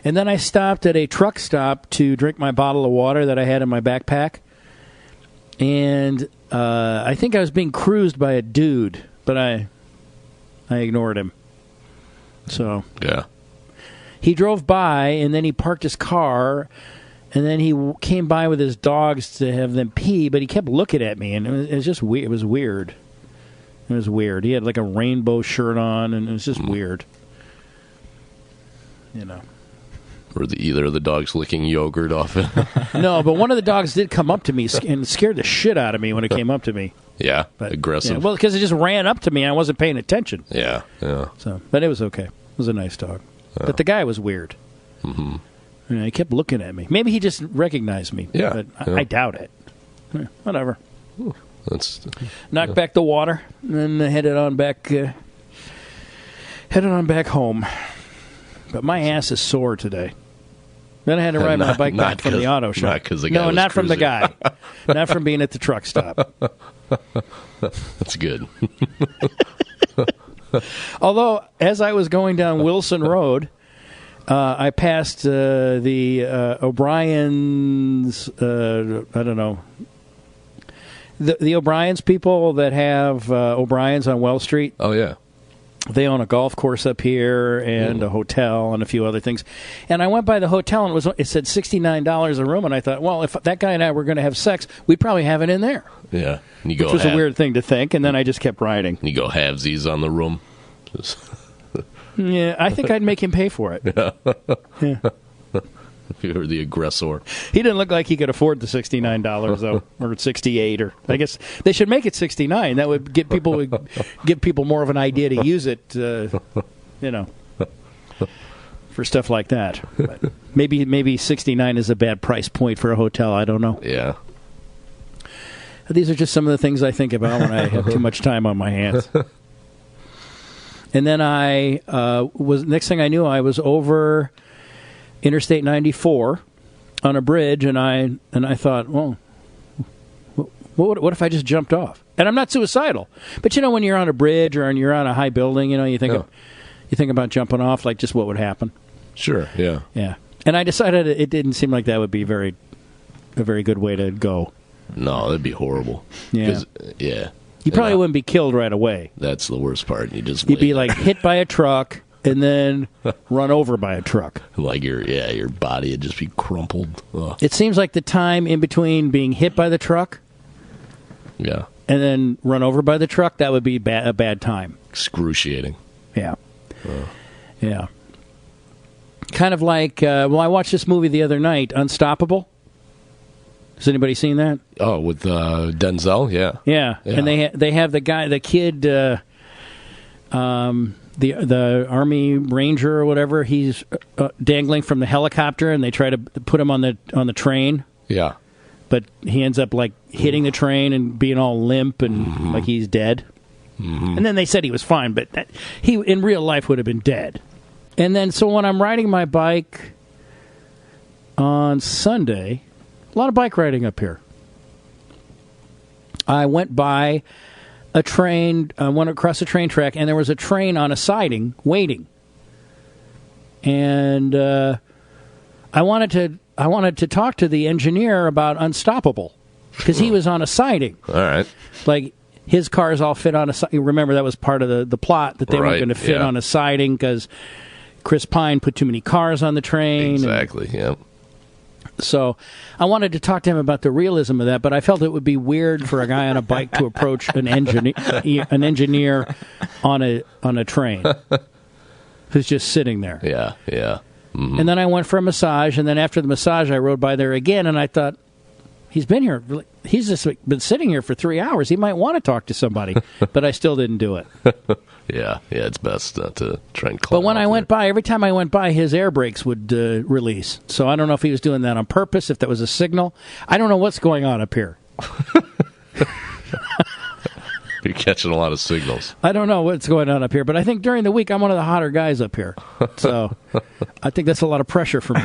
And then I stopped at a truck stop to drink my bottle of water that I had in my backpack. And I think I was being cruised by a dude, but I ignored him. So yeah, he drove by, and then he parked his car, and then he came by with his dogs to have them pee, but he kept looking at me, and it was just weird. It was weird. It was weird. He had like a rainbow shirt on, and it was just weird. You know. Or either of the dogs licking yogurt off it. No, but one of the dogs did come up to me and scared the shit out of me when it came up to me. Yeah, but, aggressive. Yeah, well, because it just ran up to me and I wasn't paying attention. Yeah. So, but it was okay. It was a nice dog. Yeah. But the guy was weird. Mm-hmm. You know, he kept looking at me. Maybe he just recognized me. Yeah. But I doubt it. Whatever. Knocked back the water and then headed on back home. But my ass is sore today. Then I had to ride my bike back from the auto shop. Not because the guy was not cruising. From the guy. Not from being at the truck stop. That's good. Although, as I was going down Wilson Road, I passed the O'Brien's, I don't know, the O'Brien's people that have O'Brien's on Wells Street. Oh, yeah. They own a golf course up here and a hotel and a few other things. And I went by the hotel, and it said $69 a room. And I thought, well, if that guy and I were going to have sex, we'd probably have it in there. Yeah. Which was a weird thing to think. And then I just kept riding. You go halvesies on the room. Yeah, I think I'd make him pay for it. Yeah. If you were the aggressor. He didn't look like he could afford the $69, though, or $68, or I guess they should make it $69. That would give people more of an idea to use it, for stuff like that. But maybe $69 is a bad price point for a hotel. I don't know. Yeah. These are just some of the things I think about when I have too much time on my hands. And then next thing I knew, I was over Interstate 94 on a bridge, and I thought, well, what if I just jumped off? And I'm not suicidal, but when you're on a bridge or you're on a high building, you think about jumping off, like just what would happen. Sure, yeah, yeah. And I decided it didn't seem like that would be a very good way to go. No, that'd be horrible. Yeah, yeah. You probably wouldn't be killed right away. That's the worst part. You'd be like hit by a truck. And then run over by a truck. Like your body would just be crumpled. Ugh. It seems like the time in between being hit by the truck, and then run over by the truck, that would be a bad time. Excruciating. Yeah. Yeah. Kind of like, I watched this movie the other night, Unstoppable. Has anybody seen that? Oh, with Denzel? Yeah. Yeah. And they have the kid, the Army Ranger or whatever, he's dangling from the helicopter, and they try to put him on the train. Yeah. But he ends up like hitting the train and being all limp and like he's dead. Mm-hmm. And then they said he was fine, but he in real life would have been dead. And then so when I'm riding my bike on Sunday, a lot of bike riding up here. I went by a train, went across a train track, and there was a train on a siding waiting. And I wanted to talk to the engineer about Unstoppable because he was on a siding. All right. Like his cars all fit on a siding. Remember, that was part of the plot that they weren't going to fit on a siding because Chris Pine put too many cars on the train. Exactly, yeah. So I wanted to talk to him about the realism of that, but I felt it would be weird for a guy on a bike to approach an engineer on a train who's just sitting there. Yeah, yeah. Mm-hmm. And then I went for a massage, and then after the massage, I rode by there again, and I thought, he's been here. He's just been sitting here for 3 hours. He might want to talk to somebody, but I still didn't do it. Yeah, it's best not to try and climb. But when I went by, every time I went by, his air brakes would release. So I don't know if he was doing that on purpose, if that was a signal. I don't know what's going on up here. You're catching a lot of signals. I don't know what's going on up here, but I think during the week I'm one of the hotter guys up here. So I think that's a lot of pressure for me.